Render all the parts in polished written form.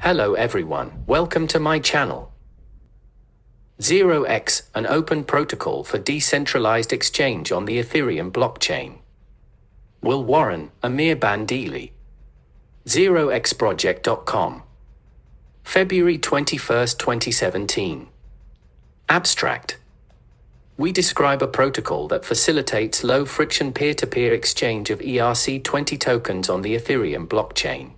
Hello everyone, welcome to my channel. ZRX, an open protocol for decentralized exchange on the Ethereum blockchain. Will Warren, Amir Bandili. ZRXproject.com. February 21, 2017. Abstract. We describe a protocol that facilitates low-friction peer-to-peer exchange of ERC20 tokens on the Ethereum blockchain.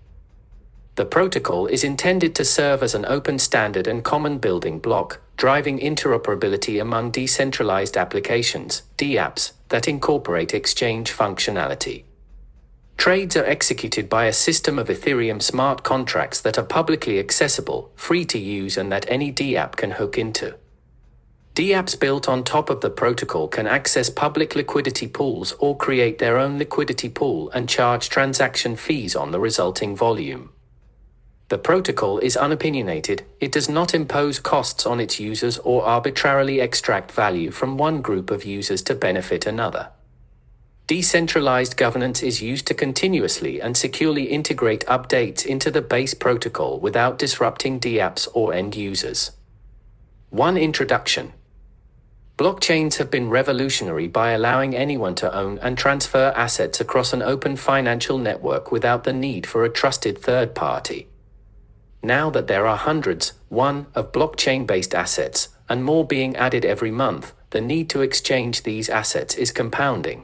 The protocol is intended to serve as an open standard and common building block, driving interoperability among decentralized applications, DApps, that incorporate exchange functionality. Trades are executed by a system of Ethereum smart contracts that are publicly accessible, free to use, and that any DApp can hook into. DApps built on top of the protocol can access public liquidity pools or create their own liquidity pool and charge transaction fees on the resulting volume. The protocol is unopinionated, it does not impose costs on its users or arbitrarily extract value from one group of users to benefit another. Decentralized governance is used to continuously and securely integrate updates into the base protocol without disrupting DApps or end users. 1. Introduction. Blockchains have been revolutionary by allowing anyone to own and transfer assets across an open financial network without the need for a trusted third party. Now that there are hundreds, of blockchain-based assets, and more being added every month, the need to exchange these assets is compounding.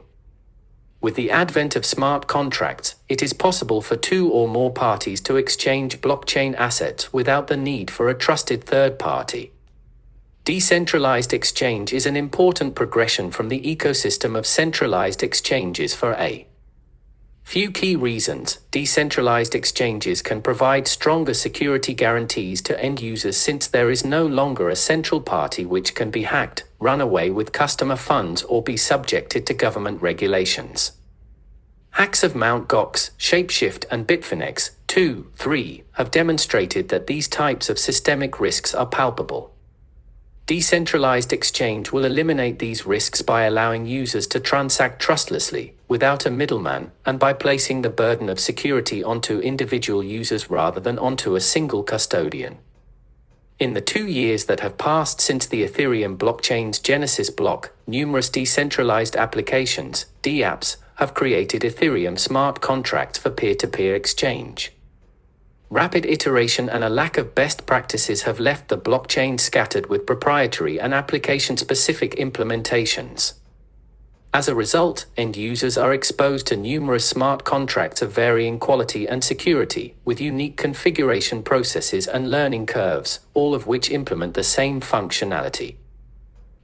With the advent of smart contracts, it is possible for two or more parties to exchange blockchain assets without the need for a trusted third party. Decentralized exchange is an important progression from the ecosystem of centralized exchanges for a few key reasons. Decentralized exchanges can provide stronger security guarantees to end users since there is no longer a central party which can be hacked, run away with customer funds, or be subjected to government regulations. Hacks of Mt. Gox, Shapeshift, and Bitfinex, 3, have demonstrated that these types of systemic risks are palpable. Decentralized exchange will eliminate these risks by allowing users to transact trustlessly, without a middleman, and by placing the burden of security onto individual users rather than onto a single custodian. In the 2 years that have passed since the Ethereum blockchain's Genesis block, numerous decentralized applications, DApps, have created Ethereum smart contracts for peer-to-peer exchange. Rapid iteration and a lack of best practices have left the blockchain scattered with proprietary and application-specific implementations. As a result, end users are exposed to numerous smart contracts of varying quality and security, with unique configuration processes and learning curves, all of which implement the same functionality.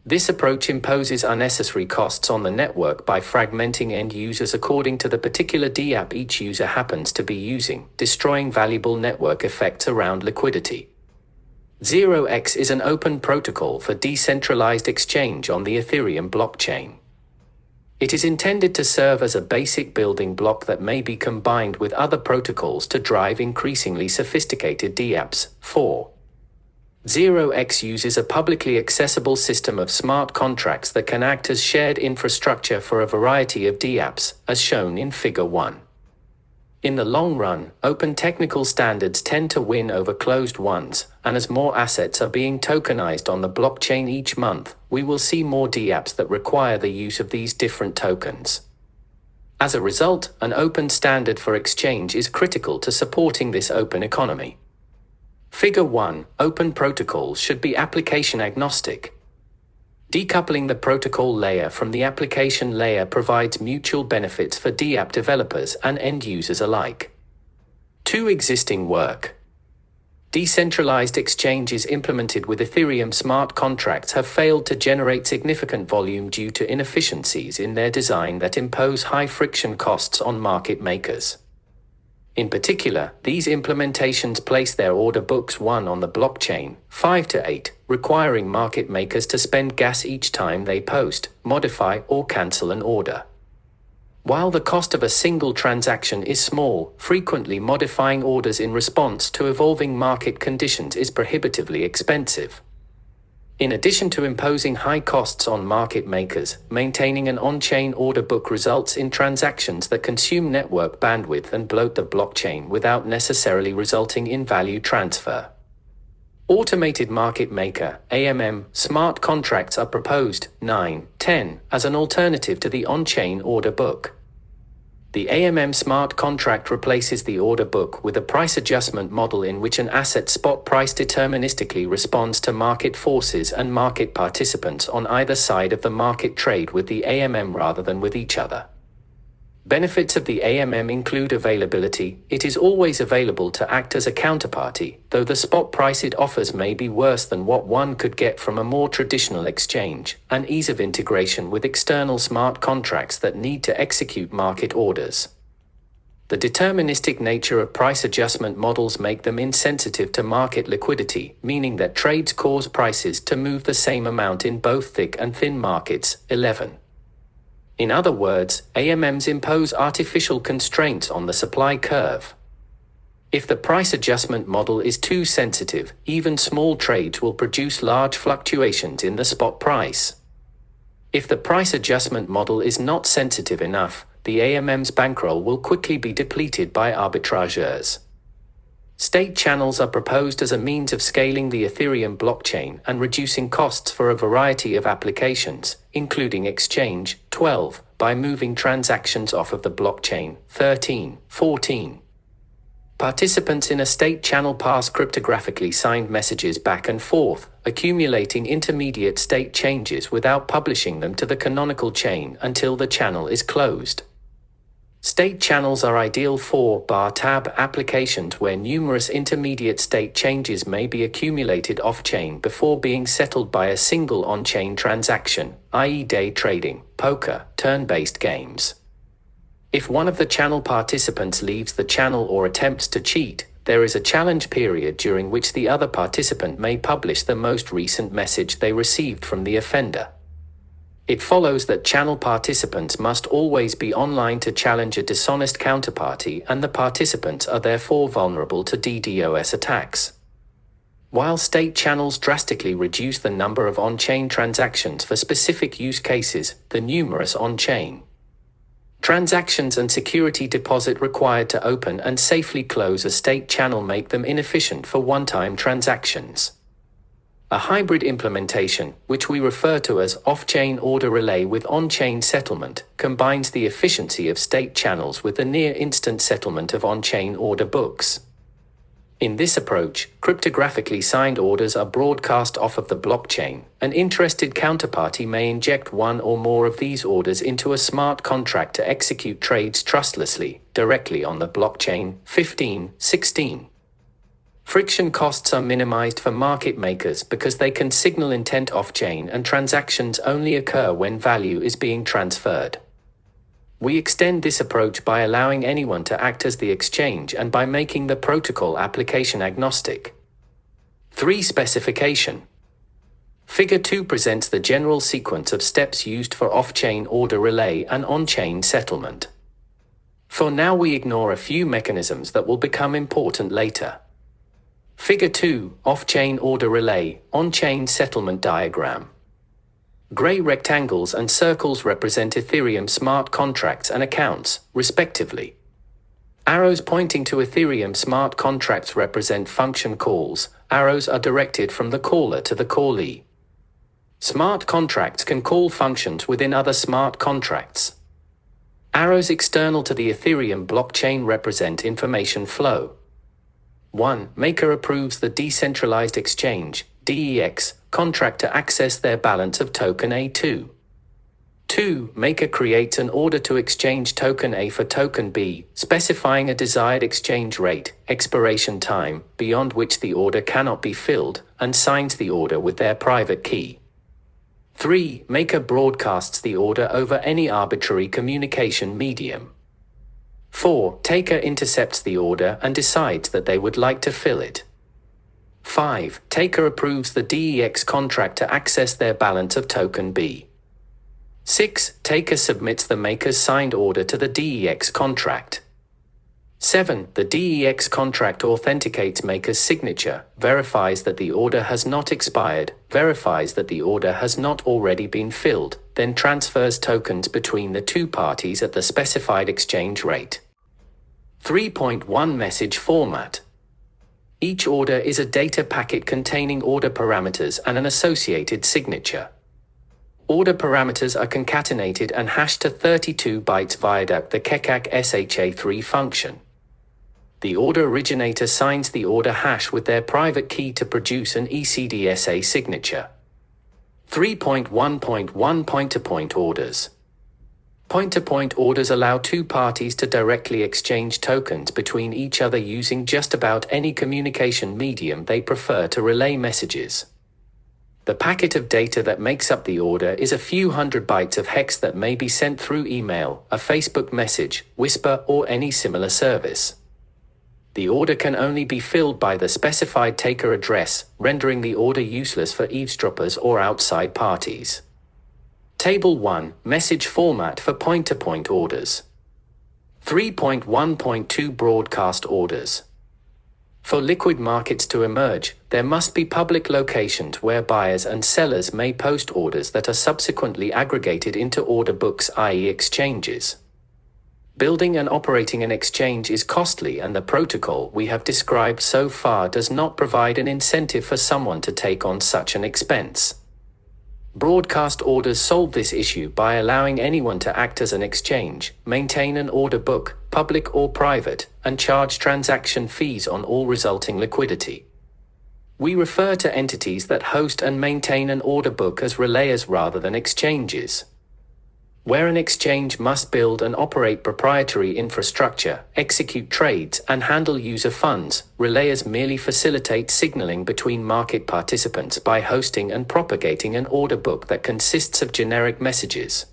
This approach imposes unnecessary costs on the network by fragmenting end users according to the particular DApp each user happens to be using, destroying valuable network effects around liquidity. ZRX is an open protocol for decentralized exchange on the Ethereum blockchain. It is intended to serve as a basic building block that may be combined with other protocols to drive increasingly sophisticated DApps. 4. ZRX uses a publicly accessible system of smart contracts that can act as shared infrastructure for a variety of DApps, as shown in Figure 1. In the long run, open technical standards tend to win over closed ones, and as more assets are being tokenized on the blockchain each month, we will see more DApps that require the use of these different tokens. As a result, an open standard for exchange is critical to supporting this open economy. Figure 1. Open protocols should be application agnostic. Decoupling the protocol layer from the application layer provides mutual benefits for DApp developers and end users alike. 2. Existing work. Decentralized exchanges implemented with Ethereum smart contracts have failed to generate significant volume due to inefficiencies in their design that impose high friction costs on market makers. In particular, these implementations place their order books on the blockchain, 5 to 8, requiring market makers to spend gas each time they post, modify, or cancel an order. While the cost of a single transaction is small, frequently modifying orders in response to evolving market conditions is prohibitively expensive. In addition to imposing high costs on market makers, maintaining an on-chain order book results in transactions that consume network bandwidth and bloat the blockchain without necessarily resulting in value transfer. Automated Market Maker (AMM) smart contracts are proposed 9.10 as an alternative to the on-chain order book. The AMM smart contract replaces the order book with a price adjustment model in which an asset spot price deterministically responds to market forces and market participants on either side of the market trade with the AMM rather than with each other. Benefits of the AMM include availability. It is always available to act as a counterparty, though the spot price it offers may be worse than what one could get from a more traditional exchange, and ease of integration with external smart contracts that need to execute market orders. The deterministic nature of price adjustment models make them insensitive to market liquidity, meaning that trades cause prices to move the same amount in both thick and thin markets. 11. In other words, AMMs impose artificial constraints on the supply curve. If the price adjustment model is too sensitive, even small trades will produce large fluctuations in the spot price. If the price adjustment model is not sensitive enough, the AMM's bankroll will quickly be depleted by arbitrageurs. State channels are proposed as a means of scaling the Ethereum blockchain and reducing costs for a variety of applications, including exchange. 12. By moving transactions off of the blockchain. 13. 14. Participants in a state channel pass cryptographically signed messages back and forth, accumulating intermediate state changes without publishing them to the canonical chain until the channel is closed. State channels are ideal for bar-tab applications where numerous intermediate state changes may be accumulated off-chain before being settled by a single on-chain transaction, i.e. day trading, poker, turn-based games. If one of the channel participants leaves the channel or attempts to cheat, there is a challenge period during which the other participant may publish the most recent message they received from the offender. It follows that channel participants must always be online to challenge a dishonest counterparty, and the participants are therefore vulnerable to DDoS attacks. While state channels drastically reduce the number of on-chain transactions for specific use cases, the numerous on-chain transactions and security deposit required to open and safely close a state channel make them inefficient for one-time transactions. A hybrid implementation, which we refer to as off-chain order relay with on-chain settlement, combines the efficiency of state channels with the near-instant settlement of on-chain order books. In this approach, cryptographically signed orders are broadcast off of the blockchain. An interested counterparty may inject one or more of these orders into a smart contract to execute trades trustlessly, directly on the blockchain. 15. 16. Friction costs are minimized for market makers because they can signal intent off-chain and transactions only occur when value is being transferred. We extend this approach by allowing anyone to act as the exchange and by making the protocol application agnostic. 3. Specification. Figure 2 presents the general sequence of steps used for off-chain order relay and on-chain settlement. For now, we ignore a few mechanisms that will become important later. Figure 2, Off-chain order relay, on-chain settlement diagram. Gray rectangles and circles represent Ethereum smart contracts and accounts, respectively. Arrows pointing to Ethereum smart contracts represent function calls. Arrows are directed from the caller to the callee. Smart contracts can call functions within other smart contracts. Arrows external to the Ethereum blockchain represent information flow. 1. Maker approves the decentralized exchange, DEX, contract to access their balance of token A2. 2. Maker creates an order to exchange token A for token B, specifying a desired exchange rate, expiration time, beyond which the order cannot be filled, and signs the order with their private key. 3. Maker broadcasts the order over any arbitrary communication medium. 4. Taker intercepts the order and decides that they would like to fill it. 5. Taker approves the DEX contract to access their balance of token B. 6. Taker submits the maker's signed order to the DEX contract. 7. The ZRX contract authenticates maker's signature, verifies that the order has not expired, verifies that the order has not already been filled, then transfers tokens between the two parties at the specified exchange rate. 3.1 Message format. Each order is a data packet containing order parameters and an associated signature. Order parameters are concatenated and hashed to 32 bytes via the kekak SHA-3 function. The order originator signs the order hash with their private key to produce an ECDSA signature. 3.1.1 Point-to-point orders. Point-to-point orders allow two parties to directly exchange tokens between each other using just about any communication medium they prefer to relay messages. The packet of data that makes up the order is a few hundred bytes of hex that may be sent through email, a Facebook message, Whisper, or any similar service. The order can only be filled by the specified taker address, rendering the order useless for eavesdroppers or outside parties. Table 1. Message format for point-to-point orders. 3.1.2 Broadcast orders. For liquid markets to emerge, there must be public locations where buyers and sellers may post orders that are subsequently aggregated into order books, i.e. exchanges. Building and operating an exchange is costly, and the protocol we have described so far does not provide an incentive for someone to take on such an expense. Broadcast orders solve this issue by allowing anyone to act as an exchange, maintain an order book, public or private, and charge transaction fees on all resulting liquidity. We refer to entities that host and maintain an order book as relayers rather than exchanges. Where an exchange must build and operate proprietary infrastructure, execute trades, and handle user funds, relayers merely facilitate signaling between market participants by hosting and propagating an order book that consists of generic messages.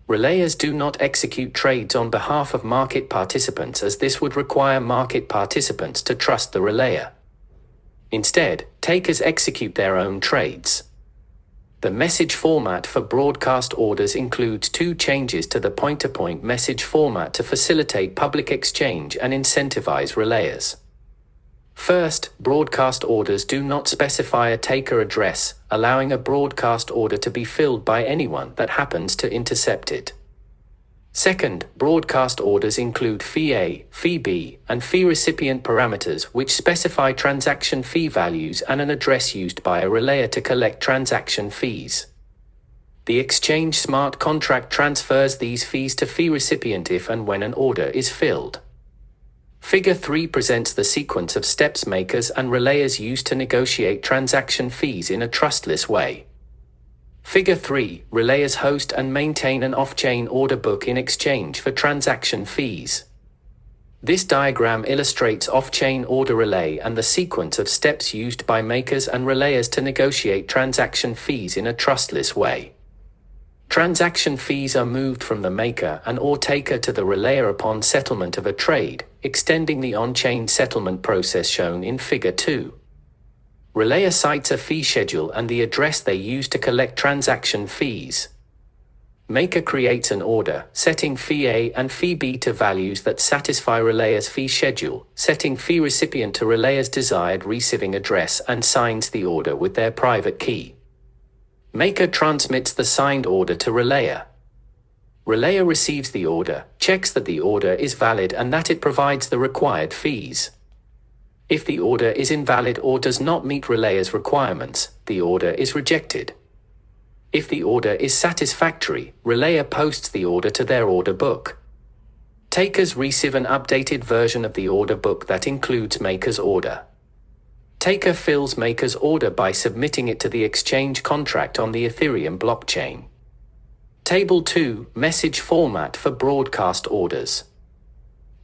Relayers do not execute trades on behalf of market participants, as this would require market participants to trust the relayer. Instead, takers execute their own trades. The message format for broadcast orders includes two changes to the point-to-point message format to facilitate public exchange and incentivize relayers. First, broadcast orders do not specify a taker address, allowing a broadcast order to be filled by anyone that happens to intercept it. Second, broadcast orders include fee A, fee B, and fee recipient parameters which specify transaction fee values and an address used by a relayer to collect transaction fees. The exchange smart contract transfers these fees to fee recipient if and when an order is filled. Figure 3 presents the sequence of steps makers and relayers use to negotiate transaction fees in a trustless way. Figure 3. Relayers host and maintain an off-chain order book in exchange for transaction fees. This diagram illustrates off-chain order relay and the sequence of steps used by makers and relayers to negotiate transaction fees in a trustless way. Transaction fees are moved from the maker and/or taker to the relayer upon settlement of a trade, extending the on-chain settlement process shown in Figure 2. Relayer cites a fee schedule and the address they use to collect transaction fees. Maker creates an order, setting fee A and fee B to values that satisfy relayer's fee schedule, setting fee recipient to relayer's desired receiving address, and signs the order with their private key. Maker transmits the signed order to relayer. Relayer receives the order, checks that the order is valid and that it provides the required fees. If the order is invalid or does not meet relayer's requirements, the order is rejected. If the order is satisfactory, relayer posts the order to their order book. Takers receive an updated version of the order book that includes maker's order. Taker fills maker's order by submitting it to the exchange contract on the Ethereum blockchain. Table 2. Message format for broadcast orders.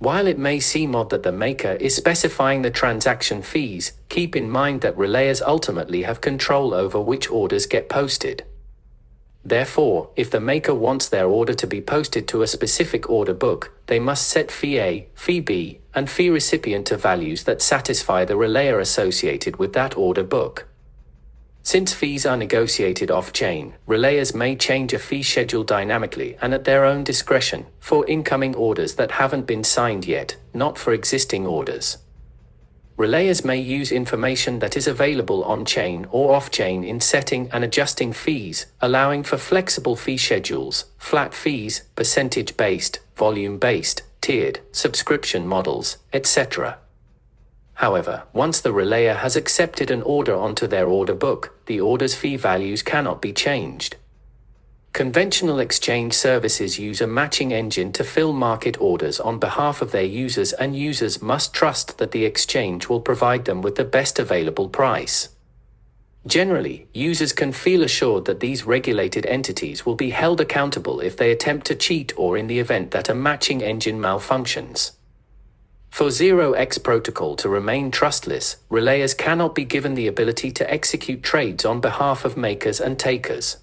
While it may seem odd that the maker is specifying the transaction fees, keep in mind that relayers ultimately have control over which orders get posted. Therefore, if the maker wants their order to be posted to a specific order book, they must set fee A, fee B, and fee recipient to values that satisfy the relayer associated with that order book. Since fees are negotiated off-chain, relayers may change a fee schedule dynamically and at their own discretion, for incoming orders that haven't been signed yet, not for existing orders. Relayers may use information that is available on-chain or off-chain in setting and adjusting fees, allowing for flexible fee schedules, flat fees, percentage-based, volume-based, tiered, subscription models, etc. However, once the relayer has accepted an order onto their order book, the order's fee values cannot be changed. Conventional exchange services use a matching engine to fill market orders on behalf of their users, and users must trust that the exchange will provide them with the best available price. Generally, users can feel assured that these regulated entities will be held accountable if they attempt to cheat or in the event that a matching engine malfunctions. For ZRX protocol to remain trustless, relayers cannot be given the ability to execute trades on behalf of makers and takers.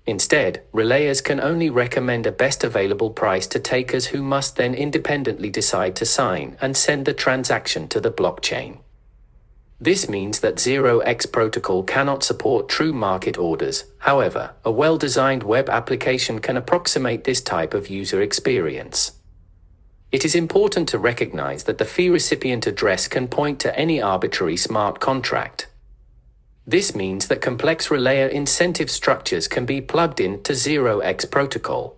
Instead, relayers can only recommend a best available price to takers, who must then independently decide to sign and send the transaction to the blockchain. This means that ZRX protocol cannot support true market orders. However, a well-designed web application can approximate this type of user experience. It is important to recognize that the fee recipient address can point to any arbitrary smart contract. This means that complex relayer incentive structures can be plugged into ZRX protocol.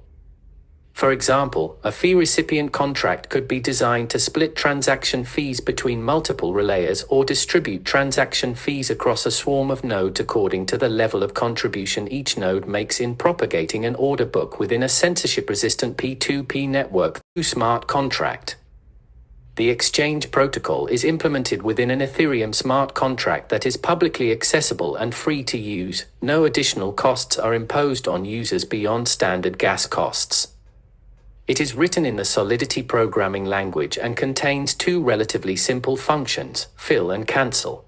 For example, a fee recipient contract could be designed to split transaction fees between multiple relayers or distribute transaction fees across a swarm of nodes according to the level of contribution each node makes in propagating an order book within a censorship-resistant P2P network through smart contract. The exchange protocol is implemented within an Ethereum smart contract that is publicly accessible and free to use. No additional costs are imposed on users beyond standard gas costs. It is written in the Solidity programming language and contains two relatively simple functions, fill and cancel.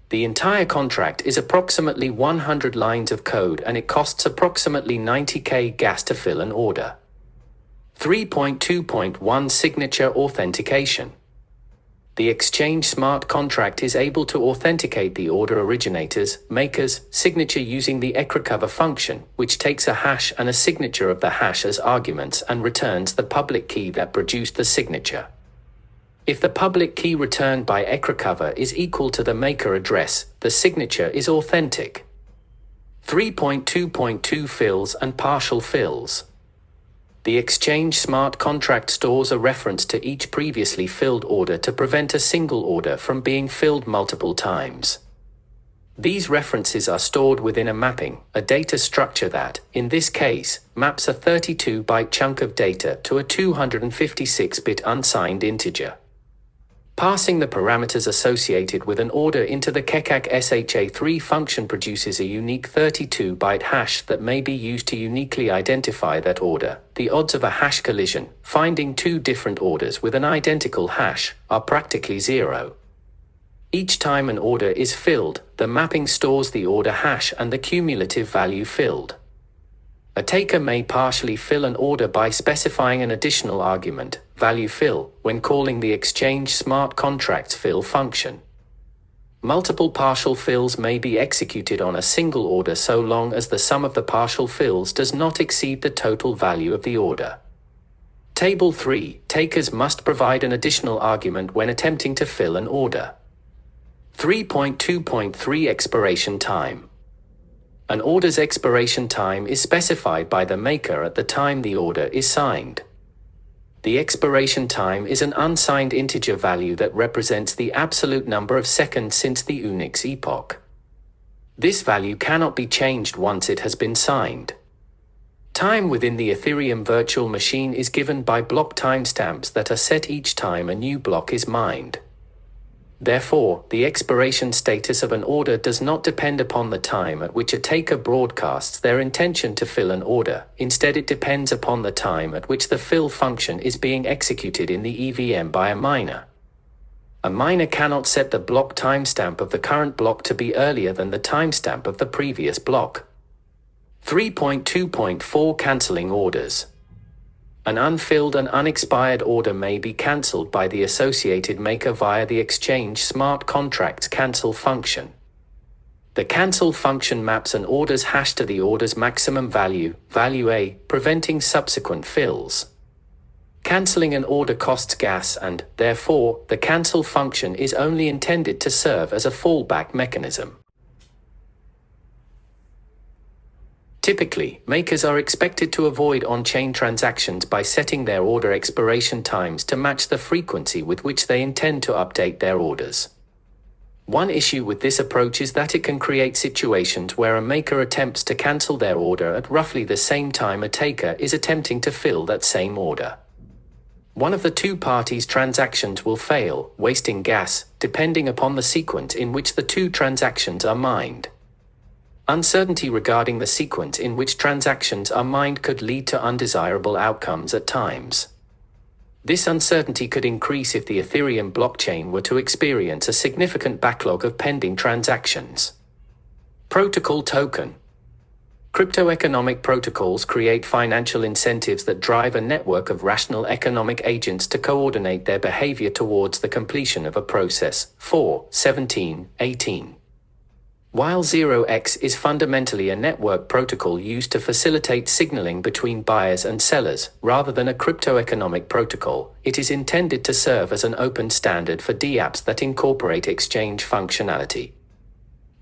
The entire contract is approximately 100 lines of code, and it costs approximately 90k gas to fill an order. 3.2.1 Signature Authentication. The exchange smart contract is able to authenticate the order originator's, maker's, signature using the eCrecover function, which takes a hash and a signature of the hash as arguments and returns the public key that produced the signature. If the public key returned by eCrecover is equal to the maker address, the signature is authentic. 3.2.2 Fills and partial fills. The exchange smart contract stores a reference to each previously filled order to prevent a single order from being filled multiple times. These references are stored within a mapping, a data structure that, in this case, maps a 32-byte chunk of data to a 256-bit unsigned integer. Passing the parameters associated with an order into the kecak SHA-3 function produces a unique 32-byte hash that may be used to uniquely identify that order. The odds of a hash collision, finding two different orders with an identical hash, are practically zero. Each time an order is filled, the mapping stores the order hash and the cumulative value filled. A taker may partially fill an order by specifying an additional argument, value fill, when calling the exchange smart contract's fill function. Multiple partial fills may be executed on a single order so long as the sum of the partial fills does not exceed the total value of the order. Table 3. Takers must provide an additional argument when attempting to fill an order. 3.2.3 Expiration time. An order's expiration time is specified by the maker at the time the order is signed. The expiration time is an unsigned integer value that represents the absolute number of seconds since the Unix epoch. This value cannot be changed once it has been signed. Time within the Ethereum virtual machine is given by block timestamps that are set each time a new block is mined. Therefore, the expiration status of an order does not depend upon the time at which a taker broadcasts their intention to fill an order. Instead, it depends upon the time at which the fill function is being executed in the EVM by a miner. A miner cannot set the block timestamp of the current block to be earlier than the timestamp of the previous block. 3.2.4 Cancelling orders. An unfilled and unexpired order may be cancelled by the associated maker via the exchange smart contract's cancel function. The cancel function maps an order's hash to the order's maximum value, value A, preventing subsequent fills. Canceling an order costs gas and, therefore, the cancel function is only intended to serve as a fallback mechanism. Typically, makers are expected to avoid on-chain transactions by setting their order expiration times to match the frequency with which they intend to update their orders. One issue with this approach is that it can create situations where a maker attempts to cancel their order at roughly the same time a taker is attempting to fill that same order. One of the two parties' transactions will fail, wasting gas, depending upon the sequence in which the two transactions are mined. Uncertainty regarding the sequence in which transactions are mined could lead to undesirable outcomes at times. This uncertainty could increase if the Ethereum blockchain were to experience a significant backlog of pending transactions. Protocol token. Crypto-economic protocols create financial incentives that drive a network of rational economic agents to coordinate their behavior towards the completion of a process. 4.17.18. While ZRX is fundamentally a network protocol used to facilitate signaling between buyers and sellers, rather than a crypto-economic protocol, it is intended to serve as an open standard for dApps that incorporate exchange functionality.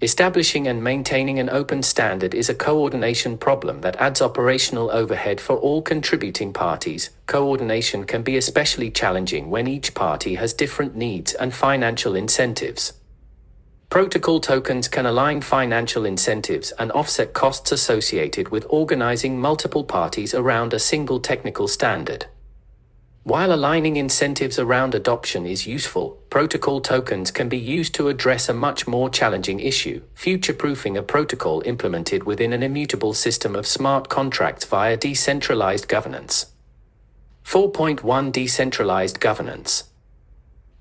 Establishing and maintaining an open standard is a coordination problem that adds operational overhead for all contributing parties. Coordination can be especially challenging when each party has different needs and financial incentives. Protocol tokens can align financial incentives and offset costs associated with organizing multiple parties around a single technical standard. While aligning incentives around adoption is useful, protocol tokens can be used to address a much more challenging issue: future-proofing a protocol implemented within an immutable system of smart contracts via decentralized governance. 4.1 Decentralized governance.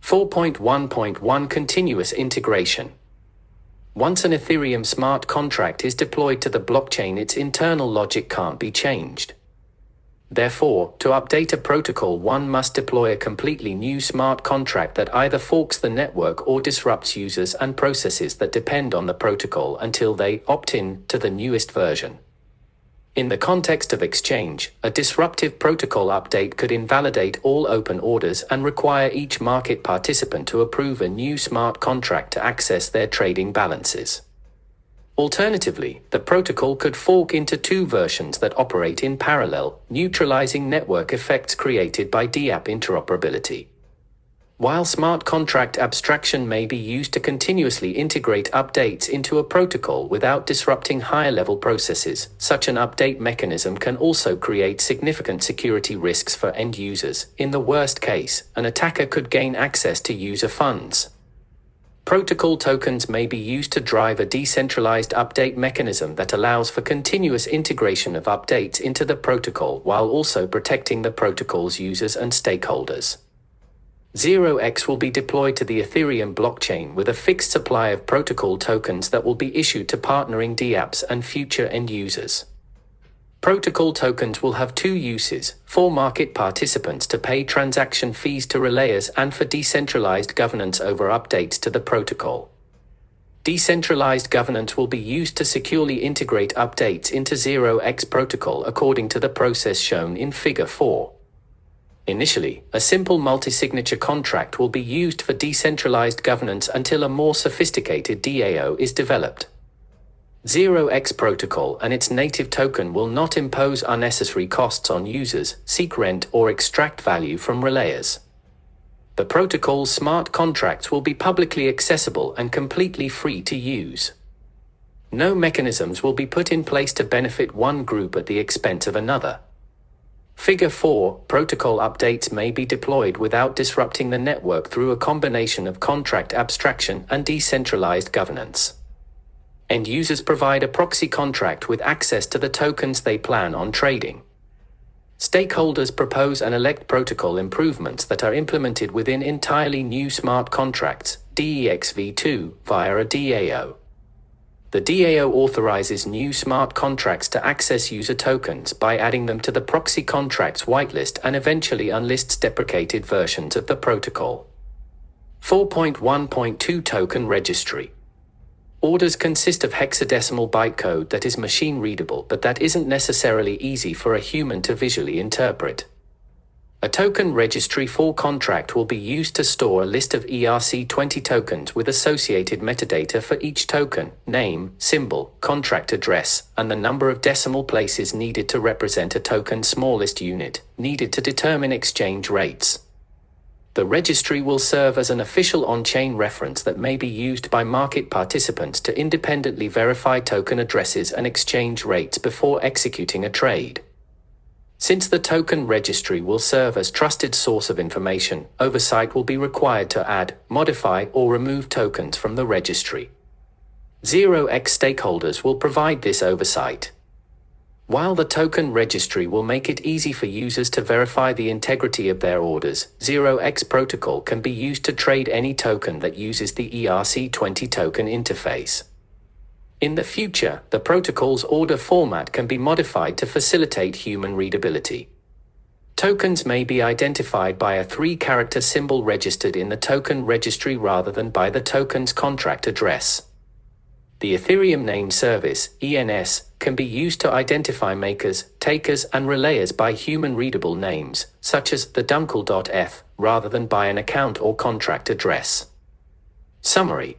4.1.1 Continuous integration. Once an Ethereum smart contract is deployed to the blockchain, its internal logic can't be changed. Therefore, to update a protocol, one must deploy a completely new smart contract that either forks the network or disrupts users and processes that depend on the protocol until they opt in to the newest version. In the context of exchange, a disruptive protocol update could invalidate all open orders and require each market participant to approve a new smart contract to access their trading balances. Alternatively, the protocol could fork into two versions that operate in parallel, neutralizing network effects created by dApp interoperability. While smart contract abstraction may be used to continuously integrate updates into a protocol without disrupting higher-level processes, such an update mechanism can also create significant security risks for end users. In the worst case, an attacker could gain access to user funds. Protocol tokens may be used to drive a decentralized update mechanism that allows for continuous integration of updates into the protocol while also protecting the protocol's users and stakeholders. ZRX will be deployed to the Ethereum blockchain with a fixed supply of protocol tokens that will be issued to partnering dApps and future end users. Protocol tokens will have two uses: for market participants to pay transaction fees to relayers and for decentralized governance over updates to the protocol. Decentralized governance will be used to securely integrate updates into ZRX protocol according to the process shown in Figure 4. Initially, a simple multi-signature contract will be used for decentralized governance until a more sophisticated DAO is developed. ZRX protocol and its native token will not impose unnecessary costs on users, seek rent, or extract value from relayers. The protocol's smart contracts will be publicly accessible and completely free to use. No mechanisms will be put in place to benefit one group at the expense of another. Figure 4, protocol updates may be deployed without disrupting the network through a combination of contract abstraction and decentralized governance. End users provide a proxy contract with access to the tokens they plan on trading. Stakeholders propose and elect protocol improvements that are implemented within entirely new smart contracts, DEXV2, via a DAO. The DAO authorizes new smart contracts to access user tokens by adding them to the proxy contract's whitelist and eventually unlists deprecated versions of the protocol. 4.1.2 Token Registry. Orders consist of hexadecimal bytecode that is machine readable, but that isn't necessarily easy for a human to visually interpret. A token registry for contract will be used to store a list of ERC20 tokens with associated metadata for each token, name, symbol, contract address, and the number of decimal places needed to represent a token's smallest unit, needed to determine exchange rates. The registry will serve as an official on-chain reference that may be used by market participants to independently verify token addresses and exchange rates before executing a trade. Since the token registry will serve as trusted source of information, oversight will be required to add, modify, or remove tokens from the registry. ZRX stakeholders will provide this oversight. While the token registry will make it easy for users to verify the integrity of their orders, ZRX protocol can be used to trade any token that uses the ERC20 token interface. In the future, the protocol's order format can be modified to facilitate human readability. Tokens may be identified by a 3-character symbol registered in the token registry rather than by the token's contract address. The Ethereum Name Service, ENS, can be used to identify makers, takers, and relayers by human-readable names, such as the dunkel.eth, rather than by an account or contract address. Summary.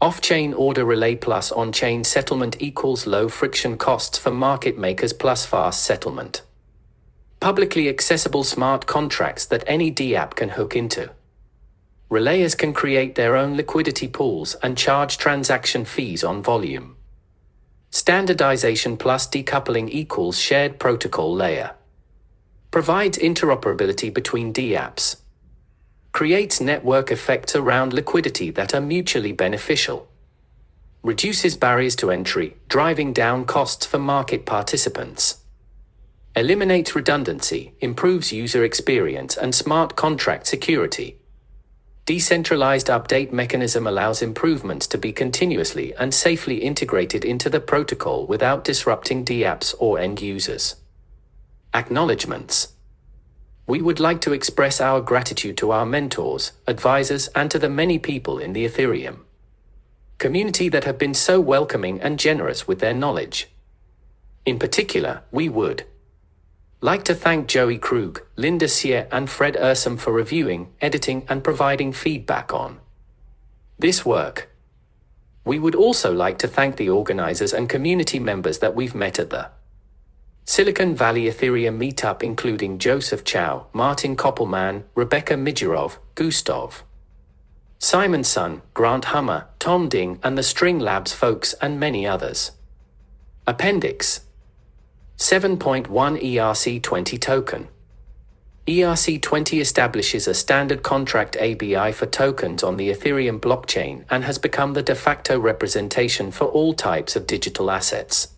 Off-chain order relay plus on-chain settlement equals low-friction costs for market makers plus fast settlement. Publicly accessible smart contracts that any DApp can hook into. Relayers can create their own liquidity pools and charge transaction fees on volume. Standardization plus decoupling equals shared protocol layer. Provides interoperability between DApps. Creates network effects around liquidity that are mutually beneficial. Reduces barriers to entry, driving down costs for market participants. Eliminates redundancy, improves user experience and smart contract security. Decentralized update mechanism allows improvements to be continuously and safely integrated into the protocol without disrupting DApps or end users. Acknowledgements. We would like to express our gratitude to our mentors, advisors, and to the many people in the Ethereum community that have been so welcoming and generous with their knowledge. In particular, we would like to thank Joey Krug, Linda Sear, and Fred Ursum for reviewing, editing, and providing feedback on this work. We would also like to thank the organizers and community members that we've met at the Silicon Valley Ethereum meetup, including Joseph Chow, Martin Koppelman, Rebecca Mijirov, Gustav Simonson, Grant Hummer, Tom Ding, and the String Labs folks, and many others. Appendix 7.1 ERC20 token. ERC20 establishes a standard contract ABI for tokens on the Ethereum blockchain and has become the de facto representation for all types of digital assets.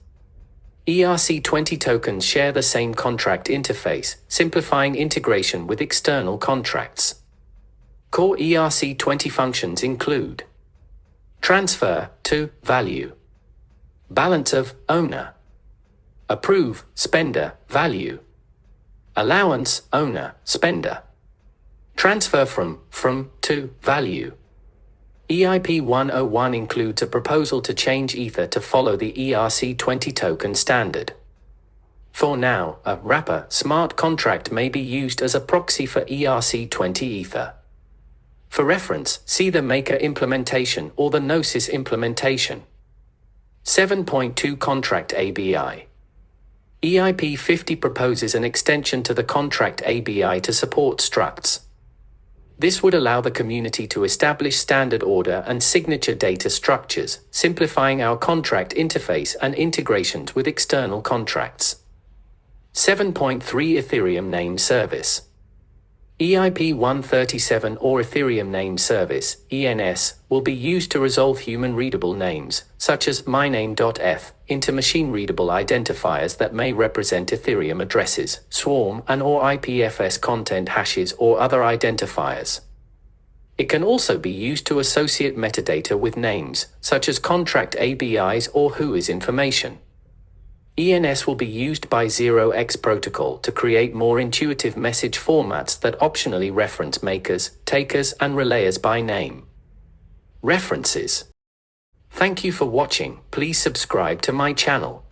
ERC20 tokens share the same contract interface, simplifying integration with external contracts. Core ERC20 functions include transfer to value, balance of owner, approve spender value, allowance owner spender, transfer from to value. EIP 101 includes a proposal to change Ether to follow the ERC20 token standard. For now, a wrapper smart contract may be used as a proxy for ERC20 Ether. For reference, see the Maker implementation or the Gnosis implementation. 7.2 Contract ABI. EIP 50 proposes an extension to the Contract ABI to support structs. This would allow the community to establish standard order and signature data structures, simplifying our contract interface and integrations with external contracts. 7.3 Ethereum Name Service. EIP 137 or Ethereum Name Service, ENS, will be used to resolve human-readable names, such as myname.eth, into machine-readable identifiers that may represent Ethereum addresses, swarm and/or IPFS content hashes or other identifiers. It can also be used to associate metadata with names, such as contract ABIs or WHOIS information. ENS will be used by ZRX protocol to create more intuitive message formats that optionally reference makers, takers, and relayers by name. References. Thank you for watching. Please subscribe to my channel.